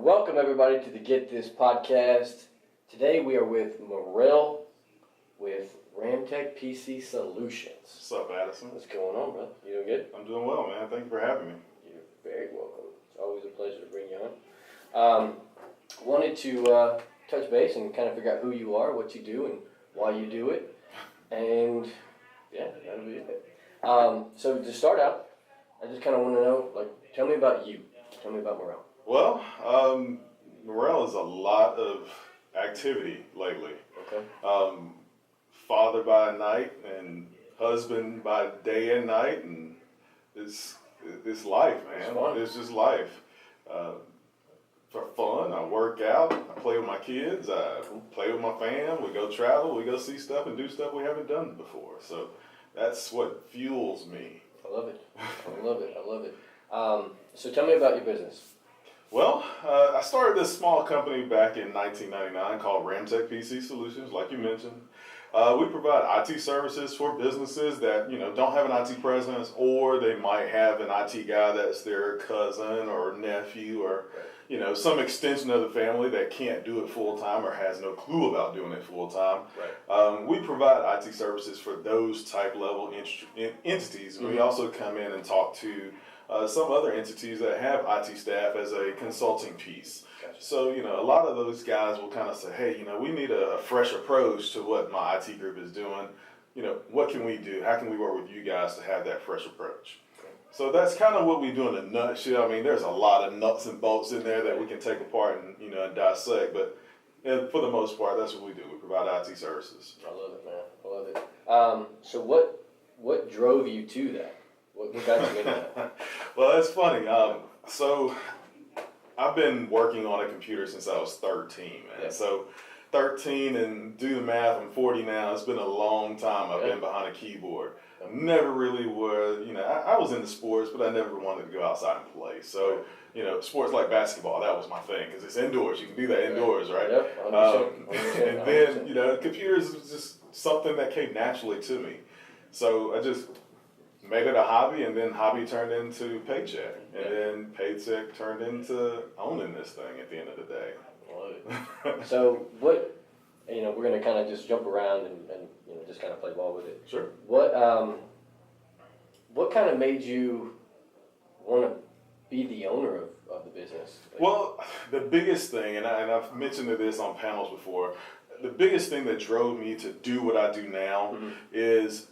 Welcome everybody to the Get This podcast. Today we are with Morrelle with Ramtech PC Solutions. What's up, Addison? What's going on, bro? You doing good? I'm doing well, man. Thank you for having me. You're very welcome. It's always a pleasure to bring you on. Wanted to touch base and kind of figure out who you are, what you do, and why you do it. And yeah, that'll be it. So to start out, I just kind of want to know, tell me about you. Tell me about Morrelle. Well, Morrelle is a lot of activity lately. Okay. Father by night and husband by day and night, and it's life, man. It's just life. For fun, I work out, I play with my kids, I play with my fam, we go travel, we go see stuff and do stuff we haven't done before. So that's what fuels me. I love it. I love it. So tell me about your business. Well, I started this small company back in 1999 called Ramtech PC Solutions, like you mentioned. We provide IT services for businesses that, don't have an IT presence, or they might have an IT guy that's their cousin or nephew or, some extension of the family that can't do it full time or has no clue about doing it full time. Right. We provide IT services for those type level entities. Mm-hmm. We also come in and talk to some other entities that have IT staff as a consulting piece. Gotcha. So, a lot of those guys will kind of say, hey, we need a fresh approach to what my IT group is doing. What can we do? How can we work with you guys to have that fresh approach? Okay. So that's kind of what we do in a nutshell. I mean, there's a lot of nuts and bolts in there that we can take apart and, and dissect, but for the most part, that's what we do. We provide IT services. I love it, man. I love it. So what drove you to that? What got you into that? Well, that's funny. So I've been working on a computer since I was 13, man. Yeah. So 13 and do the math, I'm 40 now. It's been a long time I've been behind a keyboard. Never really was, I was into sports, but I never wanted to go outside and play. So, sports like basketball, that was my thing, because it's indoors. You can do that indoors, right? Yep, 100%. And then, computers was just something that came naturally to me. So I just made it a hobby, and then hobby turned into paycheck, and then paycheck turned into owning this thing at the end of the day. So what, we're going to kind of just jump around and just kind of play ball with it. Sure. What kind of made you want to be the owner of the business? Well, the biggest thing, and I've mentioned this on panels before, the biggest thing that drove me to do what I do now is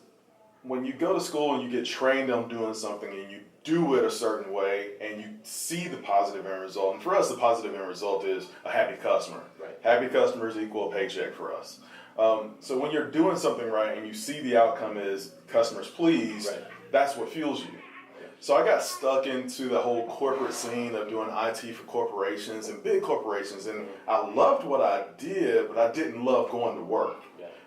when you go to school and you get trained on doing something and you do it a certain way and you see the positive end result. And for us, the positive end result is a happy customer. Right. Happy customers equal a paycheck for us. So when you're doing something right and you see the outcome is customers pleased, that's what fuels you. So I got stuck into the whole corporate scene of doing IT for corporations and big corporations, and I loved what I did, but I didn't love going to work.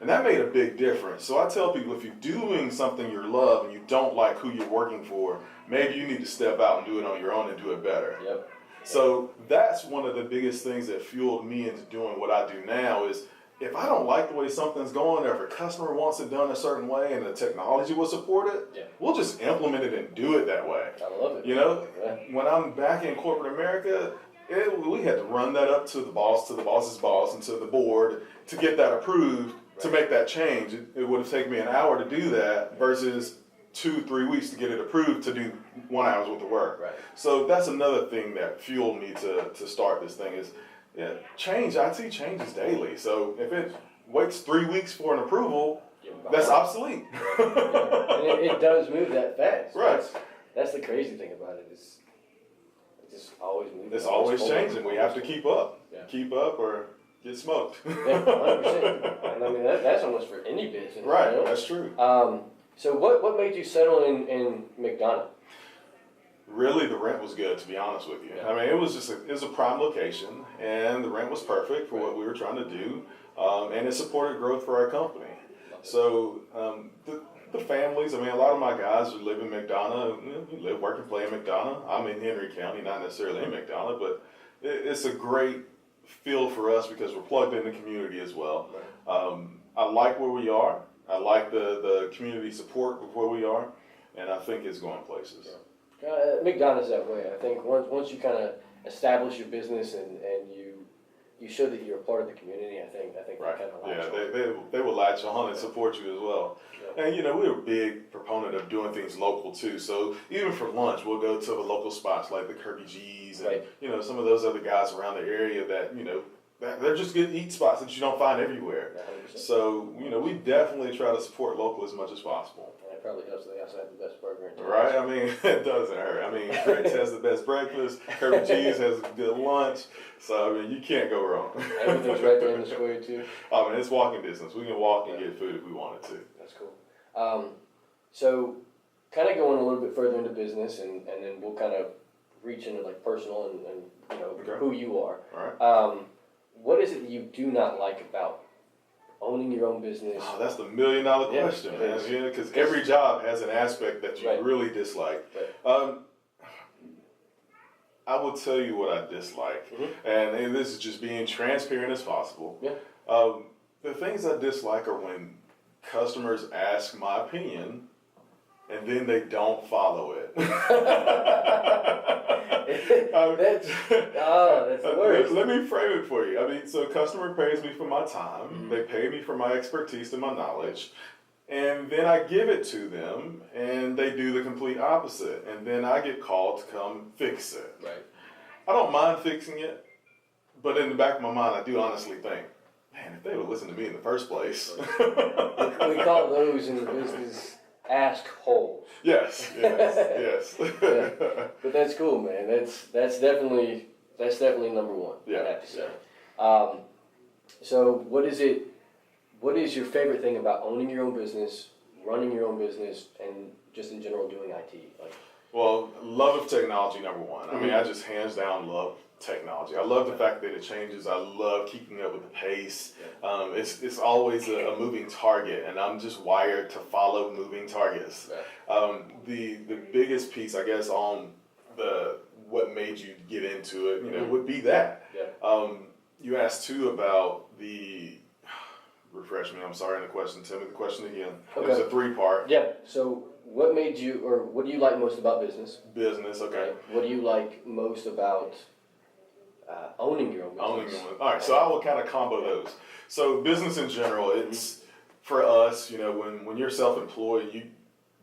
And that made a big difference. So I tell people, if you're doing something you love and you don't like who you're working for, maybe you need to step out and do it on your own and do it better. Yep. So that's one of the biggest things that fueled me into doing what I do now is if I don't like the way something's going, or if a customer wants it done a certain way and the technology will support it, we'll just implement it and do it that way. I love it. When I'm back in corporate America, we had to run that up to the boss, to the boss's boss, and to the board to get that approved. To make that change, it would have taken me an hour to do that versus 2-3 weeks to get it approved to do 1 hour's worth of work. Right. So that's another thing that fueled me to start this thing is change. IT changes daily. So if it waits 3 weeks for an approval, that's obsolete. And it does move that fast. Right. That's the crazy thing about it. It just always moves. It's always changing. We have to keep up. Yeah. Keep up or get smoked. 100%. And I mean, that's almost for any business. Right, that's true. So what made you settle in McDonough? Really, the rent was good, to be honest with you. Yeah. I mean, it was a prime location, and the rent was perfect for what we were trying to do, and it supported growth for our company. So the families, I mean, a lot of my guys who live in McDonough, live, work, and play in McDonough. I'm in Henry County, not necessarily in McDonough, but it's a great feel for us because we're plugged in the community as well. Right. I like where we are. I like the community support of where we are, and I think it's going places. Yeah. McDonough's that way. I think once you kind of establish your business and you show that you're a part of the community. I think Right. kind of Yeah, they will latch on and support you as well. Yeah. And we're a big proponent of doing things local too. So even for lunch, we'll go to the local spots like the Kirby G's and Right. some of those other guys around the area that that they're just good eat spots that you don't find everywhere. 100%. So we definitely try to support local as much as possible. And it probably helps they also have the best burger in town. Right? I mean, it doesn't hurt. I mean, Fritz has the best breakfast. Kirby G's has a good lunch. So, I mean, you can't go wrong. Everything's right there in the square, too. I mean, it's walking distance. We can walk and get food if we wanted to. That's cool. So, kind of going a little bit further into business, and then we'll kind of reach into like personal and Okay. who you are. All right. What is it that you do not like about owning your own business? Oh, that's the $1 million question, it man. is. Yeah, because every job has an aspect that you Right. really dislike. Right. I will tell you what I dislike, and this is just being transparent as possible. Yeah. The things I dislike are when customers ask my opinion and then they don't follow it. That's the worst. Let me frame it for you. I mean, so customer pays me for my time, they pay me for my expertise and my knowledge, and then I give it to them and they do the complete opposite, and then I get called to come fix it. Right. I don't mind fixing it, but in the back of my mind, I do honestly think, man, if they would listen to me in the first place. We call those in the business ask holes. Yes. Yeah. But that's cool, man. That's definitely number one. Yeah. I have to say. So what is your favorite thing about owning your own business, running your own business, and just in general doing IT? Well, love of technology, number one. I mean, I just hands down love technology. I love the fact that it changes. I love keeping up with the pace. It's always a moving target, and I'm just wired to follow moving targets. The biggest piece, I guess, on what made you get into it, would be that. Yeah. You asked too about the. Refresh me. I'm sorry. In the question, tell me the question again. Okay. It was a 3-part. Yeah. So what made you, or what do you like most about business? Business. Okay. Right. What do you like most about owning your own business? Owning your own. All right. So I will kind of combo those. So business in general, it's for us. When you're self-employed,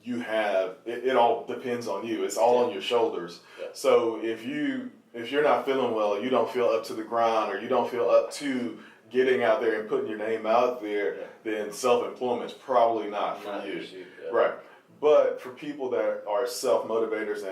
you have it all depends on you. It's all on your shoulders. Yeah. So if you're not feeling well, you don't feel up to the grind, or you don't feel up to getting out there and putting your name out there, then self-employment's probably not for you. Right. But for people that are self-motivators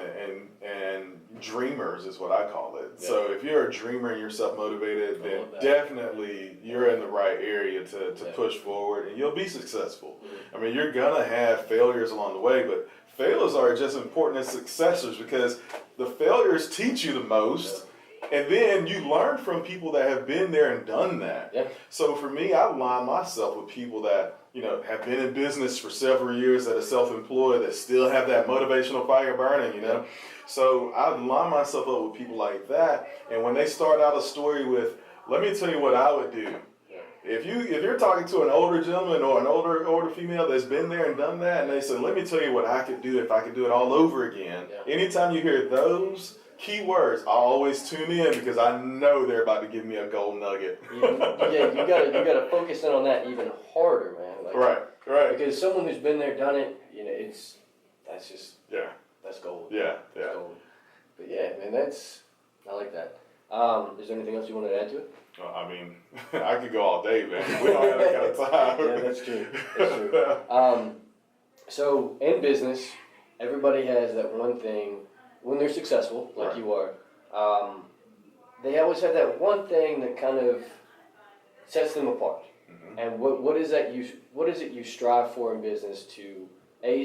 and dreamers is what I call it. Yeah. So if you're a dreamer and you're self-motivated, then definitely you're in the right area to push forward, and you'll be successful. I mean, you're gonna have failures along the way, but failures are just as important as successes, because the failures teach you the most. And then you learn from people that have been there and done that. Yeah. So for me, I align myself with people that, have been in business for several years, that are self-employed, that still have that motivational fire burning, So I align myself up with people like that. And when they start out a story with, let me tell you what I would do. If you're talking to an older gentleman or an older female that's been there and done that, and they say, let me tell you what I could do if I could do it all over again. Yeah. Anytime you hear those keywords, I always tune in, because I know they're about to give me a gold nugget. You gotta focus in on that even harder, man. Right. Because someone who's been there, done it, that's gold. Yeah. That's gold. But yeah, man, I like that. Is there anything else you wanted to add to it? I mean, I could go all day, man. We don't have that kind of time. Yeah, that's true. So in business, everybody has that one thing. When they're successful, like you are, they always have that one thing that kind of sets them apart. And what is it you strive for in business to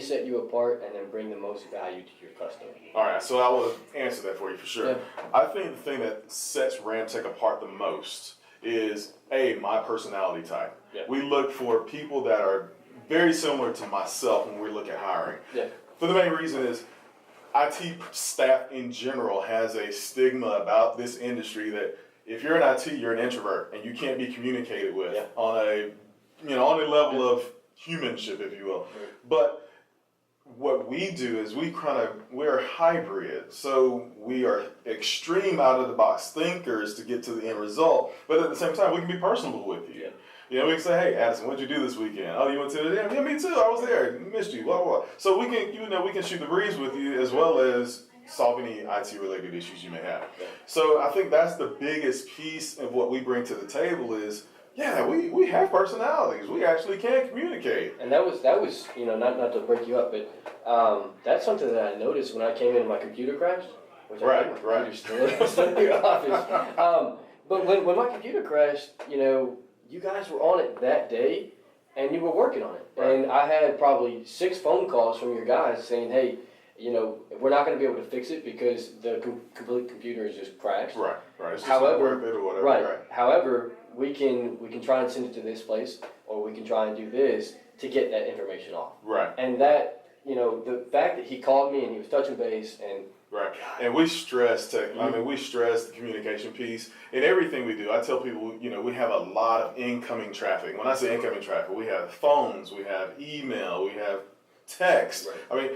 set you apart and then bring the most value to your customer? All right, so I will answer that for you for sure. Yeah. I think the thing that sets Ramtech apart the most is my personality type. Yeah. We look for people that are very similar to myself when we look at hiring. Yeah. For the main reason is, IT staff in general has a stigma about this industry that if you're in IT, you're an introvert and you can't be communicated with on a level of humanship, if you will. Right. But what we do is we're hybrid. So we are extreme out of the box thinkers to get to the end result, but at the same time we can be personable with you. Yeah. You know, we can say, hey, Addison, what'd you do this weekend? Oh, you went to the gym? Yeah, me too. I was there. Missed you. Blah, blah, blah. So we can, we can shoot the breeze with you as well as solve any IT related issues you may have. Yeah. So I think that's the biggest piece of what we bring to the table is, yeah, we have personalities. We actually can communicate. And that was not to break you up, but that's something that I noticed when I came in and my computer crashed, which I think my computer's still in the office. But when my computer crashed, you guys were on it that day, and you were working on it. Right. And I had probably 6 phone calls from your guys saying, hey, we're not going to be able to fix it because the complete computer is just crashed. Right. It's just However, not worth it or whatever. Right. However, we can try and send it to this place, or we can try and do this to get that information off. Right. And that, the fact that he called me and he was touching base and right, and we stress we stress the communication piece in everything we do. I tell people, we have a lot of incoming traffic. When I say incoming traffic, we have phones, we have email, we have text. Right.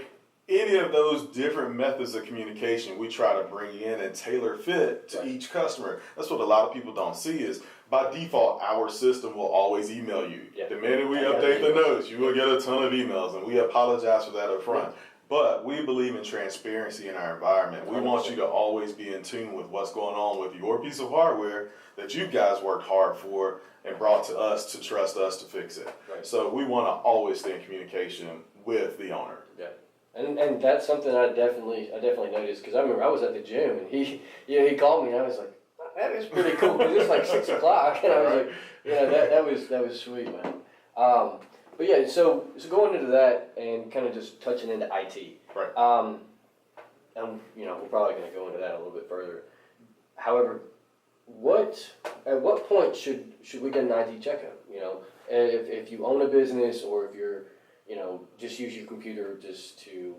Any of those different methods of communication, we try to bring in and tailor fit to each customer. That's what a lot of people don't see is, by default, our system will always email you. Yeah. The minute we update the notes, you will get a ton of emails, and we apologize for that up front. Yeah. But we believe in transparency in our environment. We 100%. Want you to always be in tune with what's going on with your piece of hardware that you guys worked hard for and brought to us to trust us to fix it. Right. So we want to always stay in communication with the owner. Yeah. And that's something I definitely noticed, because I remember I was at the gym and he called me and I was like, that is pretty cool, because it's like 6 o'clock and I was like, that was sweet, man. But yeah, so going into that and kind of just touching into IT. Right. And we're probably going to go into that a little bit further. However, at what point should we get an IT checkup? If you own a business, or if you're just use your computer just to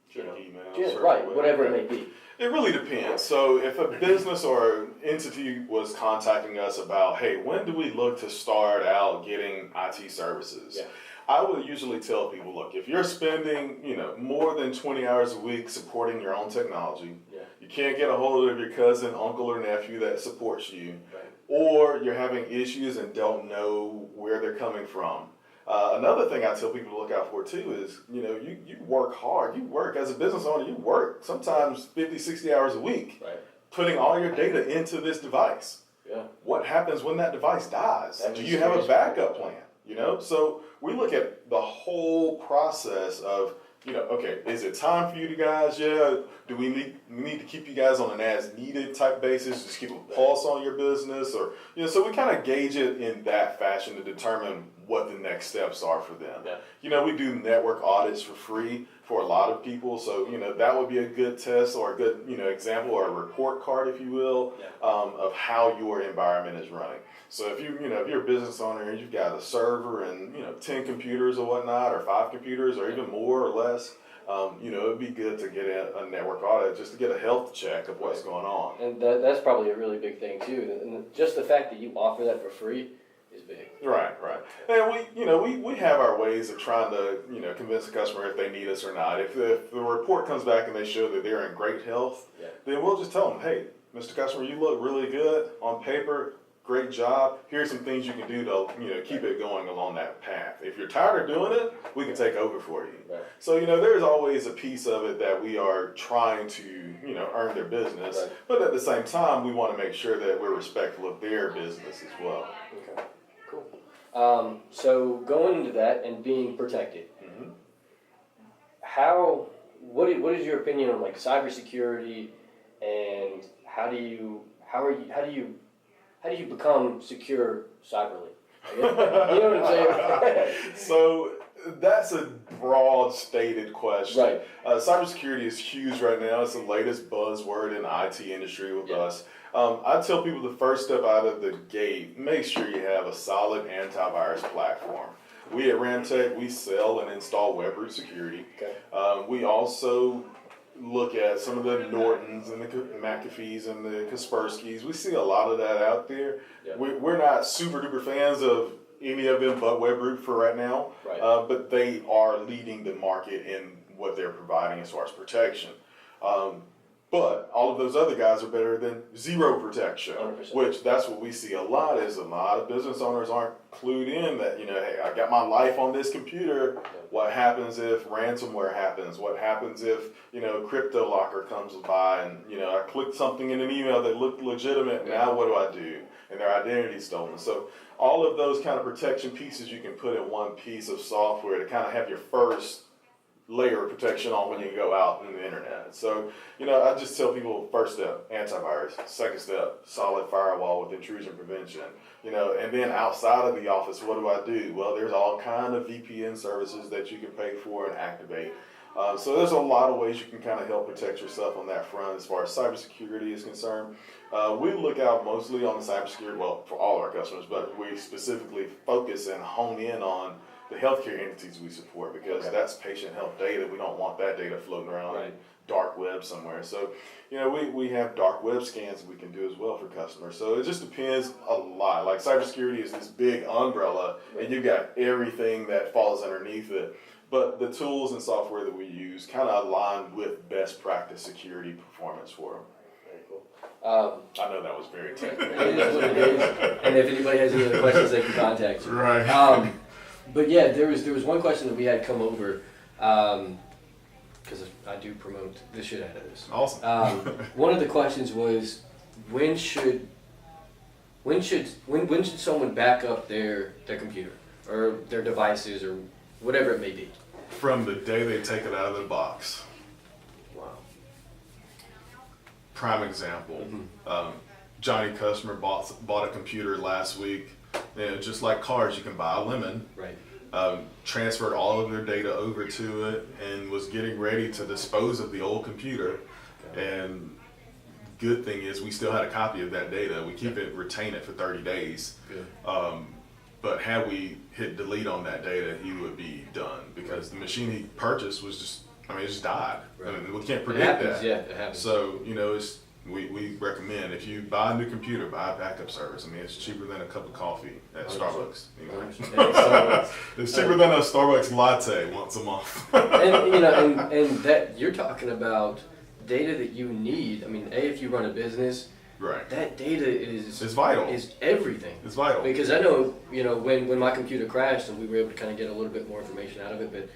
check emails, whatever it may be. It really depends. So if a business or entity was contacting us about, hey, when do we look to start out getting IT services? Yeah. I would usually tell people, look, if you're spending, more than 20 hours a week supporting your own technology, you can't get a hold of your cousin, uncle, or nephew that supports you, or you're having issues and don't know where they're coming from. Another thing I tell people to look out for too is, you work hard. You work as a business owner, you work sometimes 50, 60 hours a week, putting all your data into this device. Yeah. What happens when that device dies? Do you have a backup plan? So we look at the whole process of, okay, is it time for you guys? Yeah. Do we need to keep you guys on an as needed type basis? Just keep a pulse on your business, or so we kind of gauge it in that fashion to determine what the next steps are for them. Yeah. We do network audits for free for a lot of people, so that would be a good test or a good example or a report card, if you will, of how your environment is running. So if you're a business owner and you've got a server and 10 computers or whatnot, or 5 computers, or even more or less, it'd be good to get a network audit just to get a health check of what's going on. And that's probably a really big thing too. And just the fact that you offer that for free is big. Right. And we have our ways of trying to convince the customer if they need us or not. If the report comes back and they show that they're in great health, then we'll just tell them, hey, Mr. Customer, you look really good on paper. Great job. Here's some things you can do to keep it going along that path. If you're tired of doing it, we can take over for you. Right. So there's always a piece of it that we are trying to earn their business, right. But at the same time, we want to make sure that we're respectful of their business as well. Okay, cool. So going into that and being protected, what is your opinion on like cybersecurity, and how do you become secure cyberly? You know what I'm saying? So that's a broad stated question. Right. Cybersecurity is huge right now. It's the latest buzzword in the IT industry with us. I tell people the first step out of the gate, make sure you have a solid antivirus platform. We at Ramtech, we sell and install web root security. Okay. We also look at some of the Nortons and the McAfees and the Kasperskys. We see a lot of that out there. Yeah. We're not super duper fans of any of them but WebRoot for right now. Right. But they are leading the market in what they're providing as far as protection. But all of those other guys are better than zero protection, 100%. which that's what we see a lot is a lot of business owners aren't clued in that, hey, I got my life on this computer. What happens if ransomware happens? What happens if, crypto locker comes by and, I clicked something in an email that looked legitimate. Now what do I do? And their identity's stolen. So all of those kind of protection pieces you can put in one piece of software to kind of have your first layer of protection on when you go out in the internet. So, I just tell people first step, antivirus, second step, solid firewall with intrusion prevention, and then outside of the office, what do I do? Well, there's all kind of VPN services that you can pay for and activate. So there's a lot of ways you can kind of help protect yourself on that front as far as cybersecurity is concerned. We look out mostly on the cybersecurity, well, for all our customers, but we specifically focus and hone in on the healthcare entities we support because that's patient health data. We don't want that data floating around in dark web somewhere. So, we have dark web scans that we can do as well for customers. So it just depends a lot. Like cybersecurity is this big umbrella and you've got everything that falls underneath it. But the tools and software that we use kind of align with best practice security performance for them. Very cool. I know that was very technical. It is what it is. And if anybody has any other questions, they can contact you. Right. But yeah, there was one question that we had come over, because I do promote the shit out of this. Awesome. One of the questions was, when should someone back up their computer or their devices or whatever it may be? From the day they take it out of the box. Wow. Prime example. Johnny customer bought a computer last week. Just like cars, you can buy a lemon. Right. Transferred all of their data over to it and was getting ready to dispose of the old computer. And good thing is we still had a copy of that data. We keep it, retain it for 30 days. Good. But had we hit delete on that data, he would be done because the machine he purchased was just, it just died. Right. We can't predict that. Yeah, it happens. So, we recommend if you buy a new computer, buy a backup service. It's cheaper than a cup of coffee at Starbucks. It's cheaper than a Starbucks latte once a month. and that you're talking about data that you need. If you run a business, right? That data is vital. Is everything. It's vital because I know when my computer crashed and we were able to kind of get a little bit more information out of it, but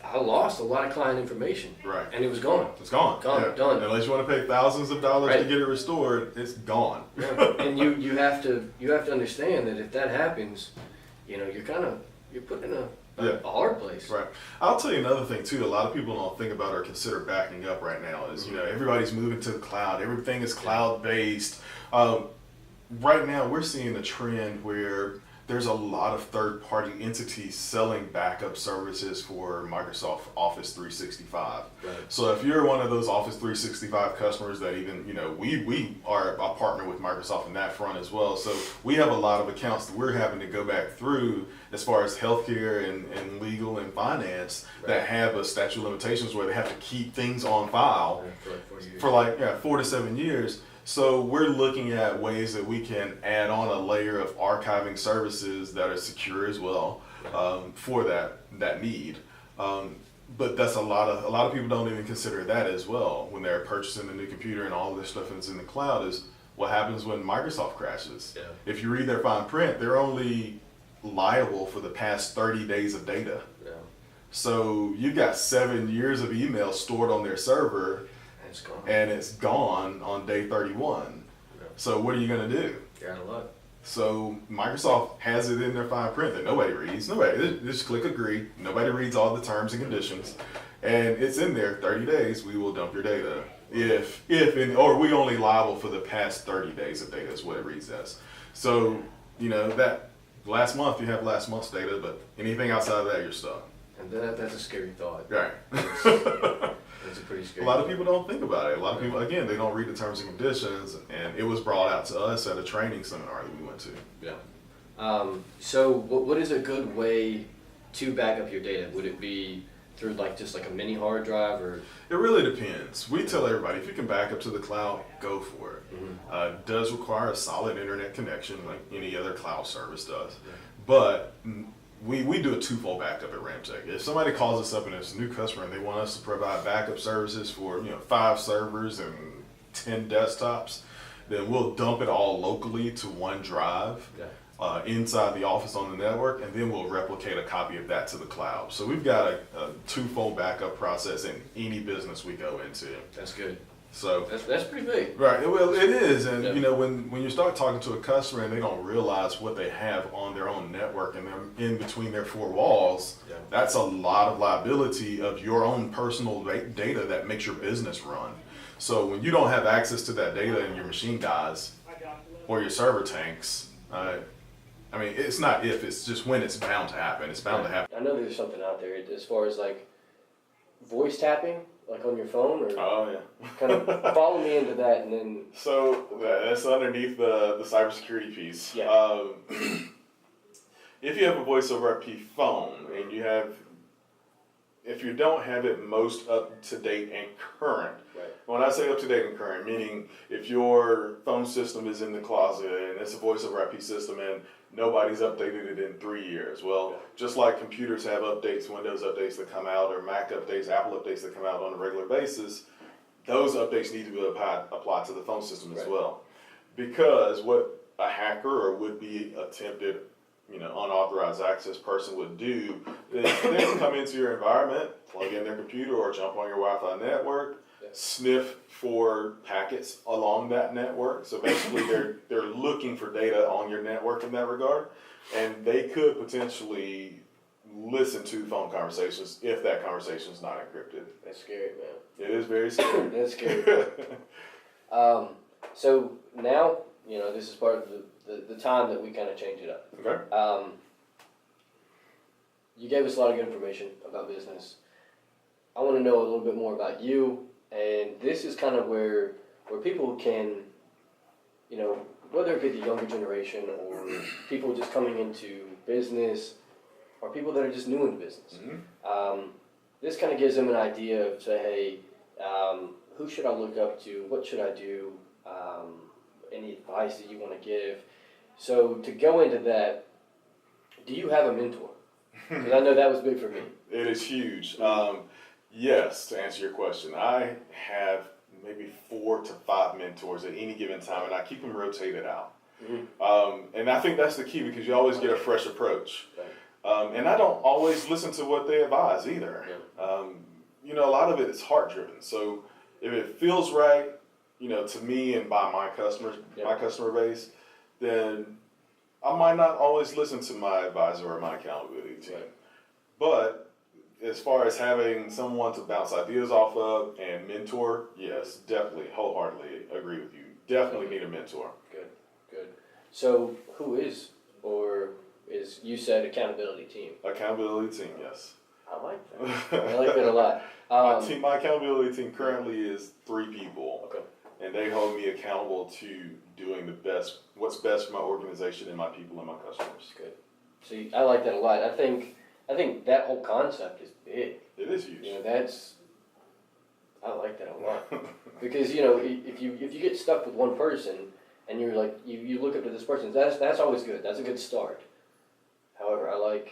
I lost a lot of client information. Right. And it was gone. It's gone. Done. Unless you want to pay thousands of dollars to get it restored, it's gone. Yeah. And you have to understand that if that happens, you're put in a hard place. Right. I'll tell you another thing too. A lot of people don't think about or consider backing up right now. Is everybody's moving to the cloud. Everything is cloud based. Right now, we're seeing a trend where there's a lot of third-party entities selling backup services for Microsoft Office 365. Right. So if you're one of those Office 365 customers that even, we are a partner with Microsoft in that front as well. So we have a lot of accounts that we're having to go back through as far as healthcare and legal and finance that have a statute of limitations where they have to keep things on file for 4 to 7 years. So we're looking at ways that we can add on a layer of archiving services that are secure as well for that need. But that's a lot of people don't even consider that as well when they're purchasing a new computer and all of this stuff that's in the cloud is what happens when Microsoft crashes. Yeah. If you read their fine print, they're only liable for the past 30 days of data. Yeah. So you've got 7 years of email stored on their server. And it's gone on day 31. Yeah. So what are you going to do? You're out of luck. So Microsoft has it in their fine print that nobody reads. Nobody just click agree. Nobody reads all the terms and conditions, and it's in there. 30 days, we will dump your data. Or we only liable for the past 30 days of data is what it reads as. So that last month you have last month's data, but anything outside of that, you're stuck. And that's a scary thought. Right. That's a pretty scary. A lot of people don't think about it. A lot of people, again, they don't read the terms and conditions, and it was brought out to us at a training seminar that we went to. Yeah. So what is a good way to back up your data? Would it be through just a mini hard drive or? It really depends. We tell everybody if you can back up to the cloud, go for it. Mm-hmm. It does require a solid internet connection like any other cloud service does. Yeah. But we do a twofold backup at Ramtech. If somebody calls us up and it's a new customer and they want us to provide backup services for 5 servers and 10 desktops, then we'll dump it all locally to one drive inside the office on the network, and then we'll replicate a copy of that to the cloud. So we've got a twofold backup process in any business we go into. That's good. So that's pretty big. Right. Well, it is, and when you start talking to a customer and they don't realize what they have on their own network and they're in between their 4 walls, that's a lot of liability of your own personal data that makes your business run. So when you don't have access to that data and your machine dies or your server tanks, I mean, it's not if, it's just when it's bound to happen. It's bound to happen. I know there's something out there as far as like voice tapping, like on your phone, or kind of follow me into that, and then. So that's underneath the cybersecurity piece. Yeah. If you have a voice over IP phone and if you don't have it most up to date and current. Right. When I say up to date and current, meaning if your phone system is in the closet and it's a voice over IP system and nobody's updated it in 3 years. Well, just like computers have updates, Windows updates that come out, or Mac updates, Apple updates that come out on a regular basis, those updates need to be applied to the phone system as well. Because what a hacker or would-be attempted, unauthorized access person would do is they can come into your environment, plug in their computer or jump on your Wi-Fi network, sniff for packets along that network. So basically they're looking for data on your network in that regard, and they could potentially listen to phone conversations if that conversation is not encrypted. That's scary, man. It is very scary. That's scary. So now, this is part of the time that we kind of change it up. Okay. You gave us a lot of good information about business. I want to know a little bit more about you. And this is kind of where people can, whether it be the younger generation or people just coming into business or people that are just new in business. Mm-hmm. This kind of gives them an idea of, say, hey, who should I look up to? What should I do? Any advice that you want to give? So to go into that, do you have a mentor? Because I know that was big for me. It is huge. Yes, to answer your question, I have maybe 4 to 5 mentors at any given time, and I keep them rotated out. Mm-hmm. And I think that's the key, because you always get a fresh approach. Right. And I don't always listen to what they advise either. Yeah. A lot of it is heart-driven. So if it feels right, to me and by my customers, my customer base, then I might not always listen to my advisor or my accountability team. Right. But as far as having someone to bounce ideas off of and mentor, yes, definitely, wholeheartedly agree with you. Definitely need a mentor. Good. So who is, or is, you said accountability team? Accountability team, yes. I like that. I like that a lot. My accountability team currently is 3 people. Okay. And they hold me accountable to doing what's best for my organization and my people and my customers. Good. See, I like that a lot. I think that whole concept is big. It is huge. I like that a lot. Because, if you get stuck with one person and you're like, you look up to this person, that's always good. That's a good start. However, I like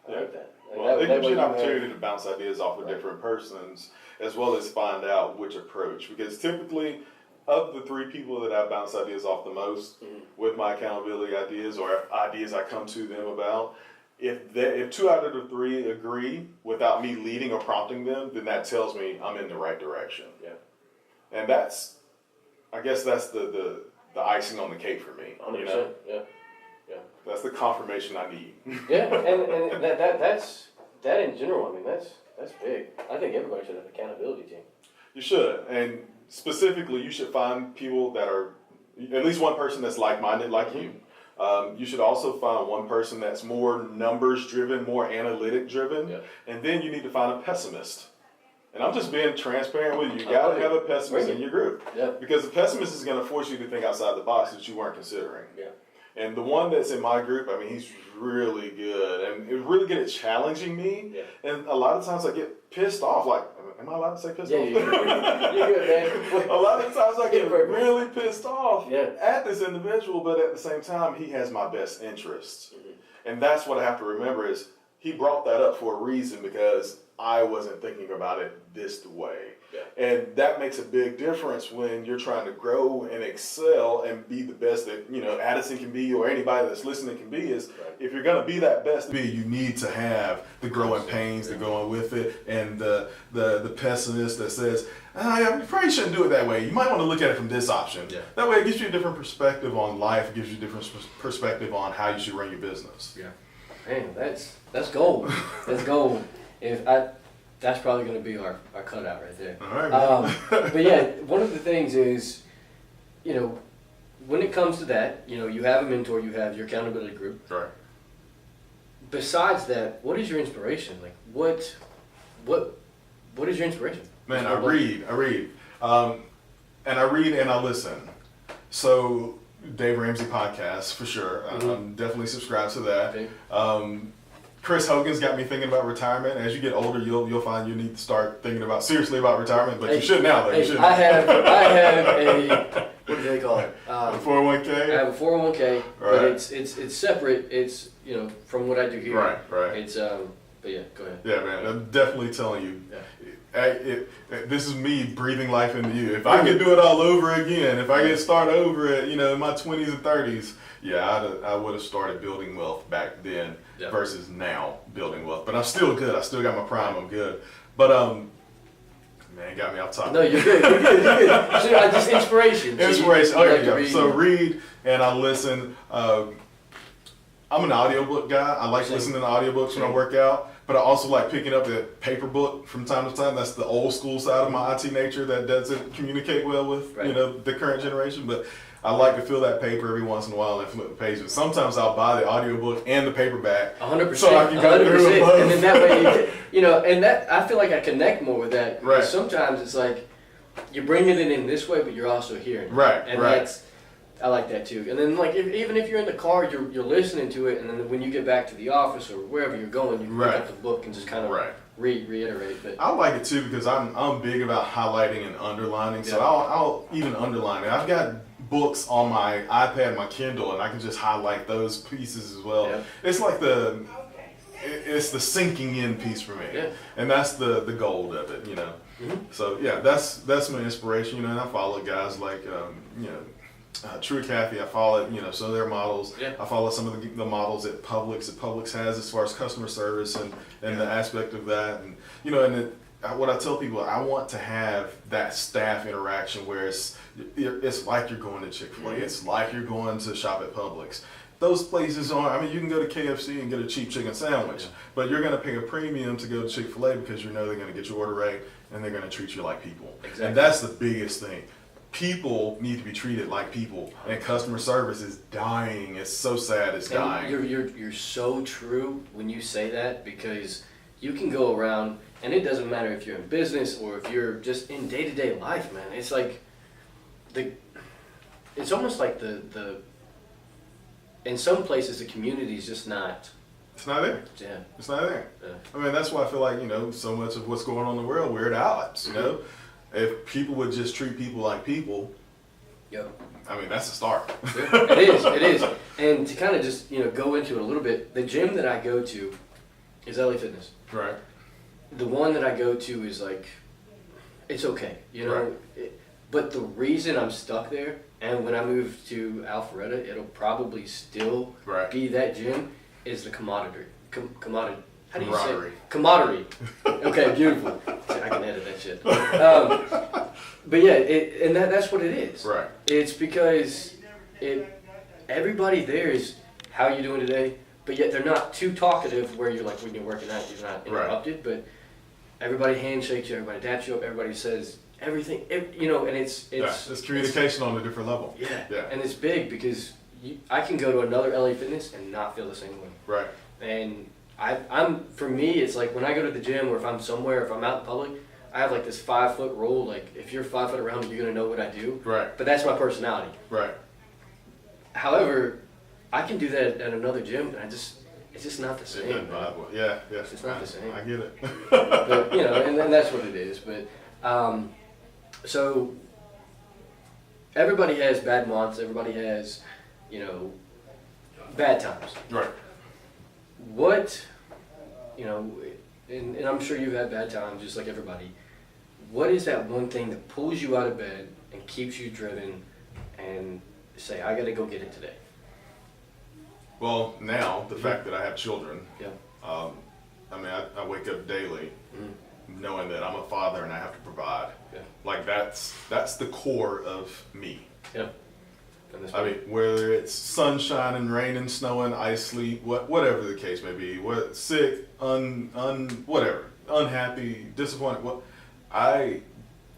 that. Well, it gives you an opportunity to bounce ideas off of different persons, as well as find out which approach. Because typically, of the 3 people that I bounce ideas off the most with my accountability ideas or ideas I come to them about, if 2 out of the 3 agree without me leading or prompting them, then that tells me I'm in the right direction. Yeah. And I guess that's the icing on the cake for me. 100%. Yeah. That's the confirmation I need. Yeah, and that in general. I mean, that's big. I think everybody should have an accountability team. You should, and specifically, you should find people that are at least one person that's like-minded, like you. You should also find one person that's more numbers-driven, more analytic-driven, and then you need to find a pessimist. And I'm just being transparent with you. You got to have a pessimist in your group, because the pessimist is going to force you to think outside the box that you weren't considering. Yeah. And the one that's in my group, I mean, he's really good, and he's really good at challenging me. Yeah. And a lot of times I get pissed off. Like, am I allowed to say pissed off? You're good, man. A lot of times I get really pissed off at this individual, but at the same time, he has my best interests. Mm-hmm. And that's what I have to remember is he brought that up for a reason because I wasn't thinking about it this way. Yeah. And that makes a big difference when you're trying to grow and excel and be the best that, Addison can be or anybody that's listening can be is if you're going to be that best, you need to have the growing pains that go on with it and the pessimist that says, you probably shouldn't do it that way. You might want to look at it from this option. Yeah. That way it gives you a different perspective on life. It gives you a different perspective on how you should run your business. Yeah. Man, that's gold. That's gold. That's probably going to be our cutout right there. All right. But yeah, one of the things is, when it comes to that, you have a mentor, you have your accountability group. Right. Besides that, what is your inspiration? Like, what is your inspiration? Man, I read, and I read and I listen. So Dave Ramsey podcast for sure. Mm-hmm. Definitely subscribe to that. Okay. Chris Hogan's got me thinking about retirement. As you get older, you'll find you need to start thinking seriously about retirement. But you should now, though. You should. I have a what do they call it? A 401k. I have a 401k, right. But it's separate. It's from what I do here. Right. It's but yeah, go ahead. Yeah, man, I'm definitely telling you. Yeah. This is me breathing life into you. If I could do it all over again, if I could start over at in my 20s and 30s, I would have started building wealth back then versus now building wealth. But I'm still good. I still got my prime. I'm good. But man, got me off topic. No, you're good. You're good. So, just inspiration. Inspiration. Oh, yeah. So read and I listen. I'm an audiobook guy. I like listening to audiobooks when I work out. But I also like picking up the paper book from time to time. That's the old school side of my IT nature that doesn't communicate well with the current generation. But I like to feel that paper every once in a while and flip the pages. Sometimes I'll buy the audiobook and the paperback. 100%. So I can go through them both. And then that way, and that I feel like I connect more with that. Right. Sometimes it's like you're bringing it in this way, but you're also hearing it. Right. And I like that too. And then even if you're in the car, you're listening to it, and then when you get back to the office or wherever you're going, you can pick up the book and just kind of reiterate. But I like it too because I'm big about highlighting and underlining. So I'll even underline it. I've got books on my iPad, my Kindle, and I can just highlight those pieces as well. Yep. It's like it's the sinking in piece for me, and that's the gold of it, Mm-hmm. So that's my inspiration, and I follow guys like True Kathy. I follow some of their models. Yeah. I follow some of the models that Publix has as far as customer service and the aspect of that, and what I tell people, I want to have that staff interaction where it's like you're going to Chick-fil-A. Mm-hmm. It's like you're going to shop at Publix. Those places you can go to KFC and get a cheap chicken sandwich, but you're going to pay a premium to go to Chick-fil-A because they're going to get your order right and they're going to treat you like people. Exactly. And that's the biggest thing. People need to be treated like people, and customer service is dying. It's so sad it's dying. You're so true when you say that, because you can go around, and it doesn't matter if you're in business or if you're just in day-to-day life, man. It's like it's almost like the in some places the community is just not. It's not there. Yeah. It's not there. Yeah. I mean, that's why I feel like so much of what's going on in the world, we're at odds. If people would just treat people like people, I mean, that's a start. It is. And to kind of just, go into it a little bit, the gym that I go to is LA Fitness. Right. The one that I go to is it's okay, Right. But the reason I'm stuck there, and when I move to Alpharetta, it'll probably still be that gym, is the commodity. How do you say it? Commodity. Okay, beautiful. I can edit that shit. But yeah, and that's what it is. Right. It's because everybody there is, how you doing today? But yet they're not too talkative where you're like, when you're working out, you're not interrupted. But everybody handshakes you, everybody daps you up, everybody says everything, and it's communication on a different level. Yeah. And it's big because I can go to another LA Fitness and not feel the same way. Right. And I'm for me, it's like when I go to the gym or if I'm somewhere, if I'm out in public, I have this 5-foot rule. Like, if you're 5 foot around me, you're gonna know what I do. Right. But that's my personality. Right. However, I can do that at another gym, and it's just not the same. It doesn't vibe well. Yeah. It's just not the same. I get it. But and that's what it is. But so everybody has bad months. Everybody has bad times. Right. what, you know, and I'm sure you've had bad times just like everybody. What is that one thing that pulls you out of bed and keeps you driven and say, I got to go get it today? Well, now the fact that I have children, Yeah. I mean, I wake up daily knowing that I'm a father and I have to provide. Yeah. Like that's the core of me. Yeah. I mean, whether it's sunshine, raining, snowing, ice, sleet, whatever the case may be, sick, whatever, unhappy, disappointed. I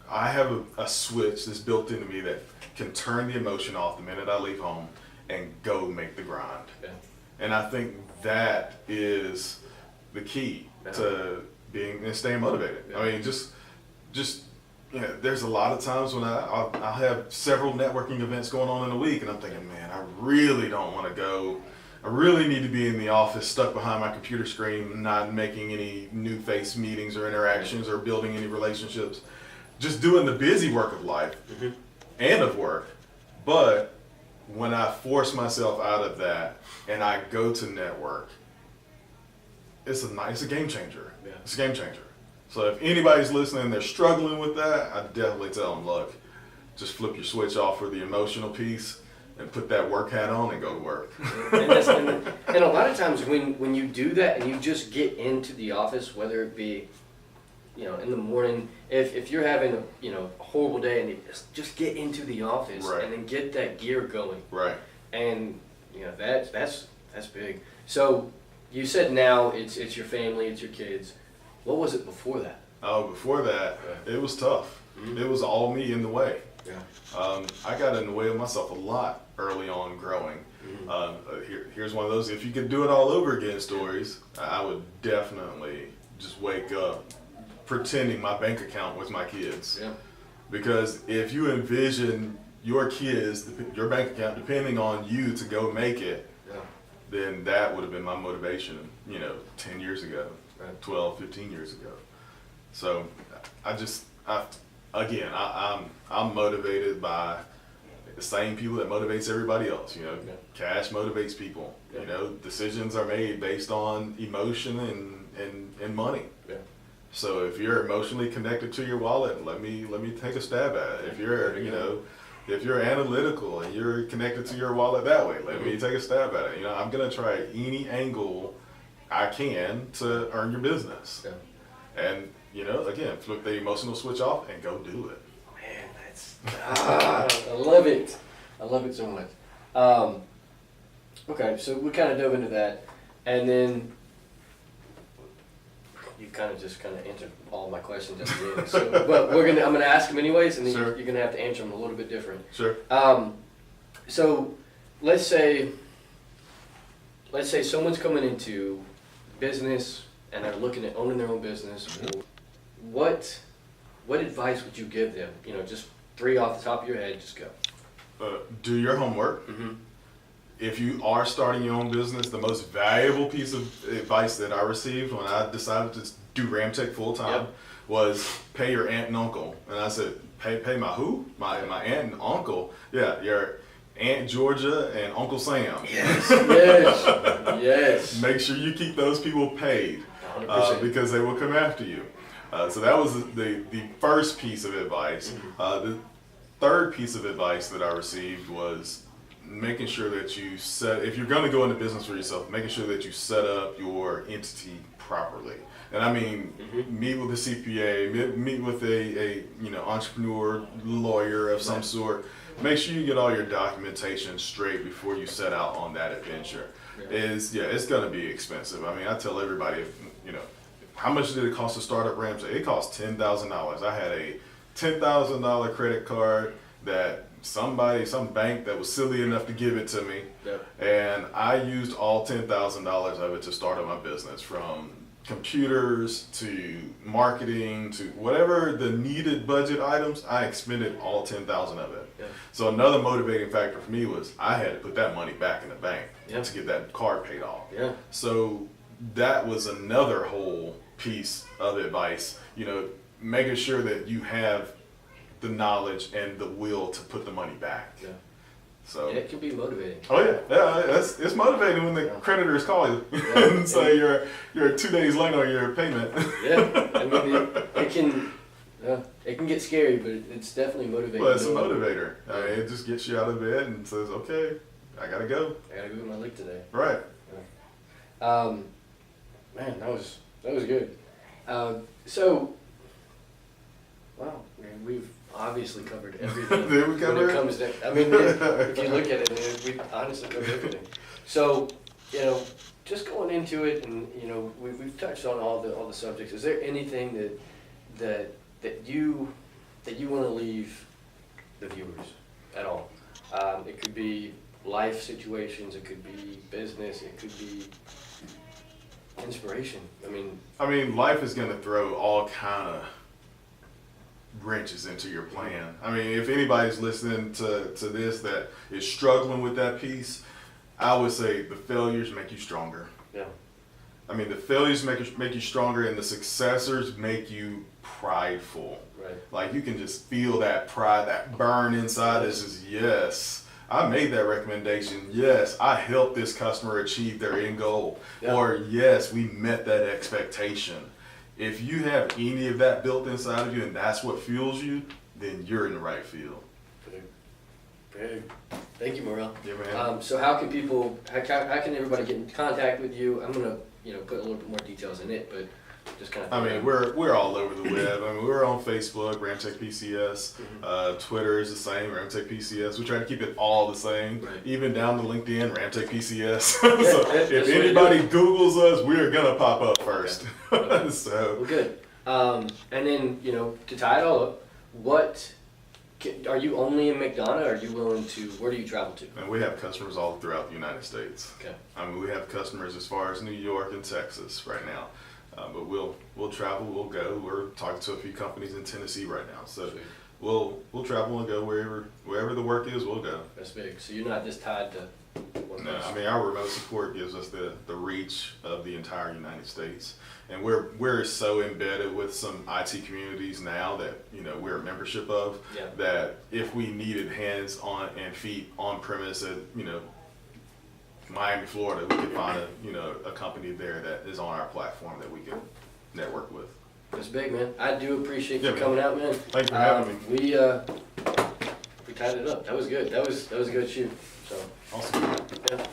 have a switch that's built into me that can turn the emotion off the minute I leave home and go make the grind. Yeah. And I think that is the key to being and staying motivated. Yeah. I mean, just there's a lot of times when I'll have several networking events going on in a week, and I'm thinking, man, I really don't want to go. I really need to be in the office, stuck behind my computer screen, not making any new face meetings or interactions or building any relationships. Just doing the busy work of life and of work. But when I force myself out of that and I go to network, it's a game changer. Yeah. It's a game changer. So if anybody's listening, they're struggling with that, I definitely tell them, look, just flip your switch off for the emotional piece and put that work hat on and go to work. and a lot of times when you do that and you just get into the office, whether it be, you know, in the morning, if you're having a horrible day and you just get into the office and then get that gear going. Right. And that's big. So you said now it's your family, it's your kids. What was it before that? Oh, before that, it was tough. Mm-hmm. It was all me in the way. Yeah. I got in the way of myself a lot early on growing. Mm-hmm. Here's one of those, if you could do it all over again stories, I would definitely just wake up pretending my bank account was my kids. Yeah. Because if you envision your kids, your bank account depending on you to go make it, then that would have been my motivation, 10 years ago. 12, 15 years ago. So I'm motivated by the same people that motivates everybody else. Cash motivates people. Decisions are made based on emotion and money. Yeah. So if you're emotionally connected to your wallet, let me take a stab at it. If you're if you're analytical and you're connected to your wallet that way, let me take a stab at it. I'm gonna try any angle I can to earn your business. Yeah. And, again, flip the emotional switch off and go do it. Man, that's, I love it. I love it so much. Okay, so we kind of dove into that. And then you kind of answered all my questions at the end. So, but I'm going to ask them anyways, and then you're going to have to answer them a little bit different. Sure. So let's say someone's coming into business and they're looking at owning their own business. Mm-hmm. What advice would you give them? Just 3 off the top of your head, just go. Do your homework. Mm-hmm. If you are starting your own business, the most valuable piece of advice that I received when I decided to do Ramtech full time was pay your aunt and uncle. And I said, pay my who? My aunt and uncle. Yeah, your Aunt Georgia and Uncle Sam. Yes, yes. Make sure you keep those people paid because they will come after you. So that was the first piece of advice. Mm-hmm. The third piece of advice that I received was making sure that if you're going to go into business for yourself, making sure that you set up your entity properly. And I mean, meet with a CPA, meet with a entrepreneur, lawyer of some sort. Make sure you get all your documentation straight before you set out on that adventure. It's going to be expensive. I mean, I tell everybody, how much did it cost to start up Ramsey? It cost $10,000. I had a $10,000 credit card that some bank that was silly enough to give it to me. Yep. And I used all $10,000 of it to start up my business, from computers to marketing to whatever the needed budget items. I expended all 10,000 of it. Yeah. So another motivating factor for me was I had to put that money back in the bank to get that card paid off. Yeah. So that was another whole piece of advice, making sure that you have the knowledge and the will to put the money back. Yeah. So it can be motivating. Oh yeah, it's motivating when the creditors call you and say you're 2 days late on your payment. Yeah, I mean it can get scary, but it's definitely motivating. Well, it's a motivator. I mean, it just gets you out of bed and says, okay, I gotta go. I gotta go get my lick today. Right. Yeah. Man, that was good. So, wow, man, we've obviously covered everything. Did we cover when it it? comes to, I mean, if you look at it, we honestly covered everything. So, just going into it, and we've touched on all the subjects. Is there anything that you want to leave the viewers at all? It could be life situations, it could be business, it could be inspiration. I mean, life is gonna throw all kind of wrenches into your plan. I mean, if anybody's listening to this that is struggling with that piece, I would say the failures make you stronger. Yeah. I mean, the failures make you stronger, and the successors make you prideful. Right. Like, you can just feel that pride, that burn inside. This is, yes, I made that recommendation. Yes, I helped this customer achieve their end goal. Yeah. Or yes, we met that expectation. If you have any of that built inside of you and that's what fuels you, then you're in the right field. Big. Thank you, Morrelle. Yeah, man. So how can everybody get in contact with you? I'm gonna put a little bit more details in it, but just kind of. I mean, we're all over the web. I mean, we're on Facebook, Ramtech PCS. Twitter is the same, Ramtech PCS. We try to keep it all the same, right. Even down to LinkedIn, Ramtech PCS. Yeah, so if anybody Googles us, we're gonna pop up first. Okay. So well, good. And then to tie it all up, are you only in McDonough? Or are you willing to? Where do you travel to? and we have customers all throughout the United States. Okay. I mean, we have customers as far as New York and Texas right now. But we'll travel, we'll go. We're talking to a few companies in Tennessee right now, so Sweet. we'll travel and go wherever the work is. We'll go. That's big. So you're not just tied to one No, place. I mean, our remote support gives us the reach of the entire United States, and we're so embedded with some IT communities now that we're a membership of. Yeah. That if we needed hands on and feet on premise at Miami, Florida, we could find a company there that is on our platform that we can network with. That's big, man. I do appreciate you Yeah, man. coming out, man. Thank you for having me. We tied it up. That was good. That was a good shoot. So Awesome. yeah.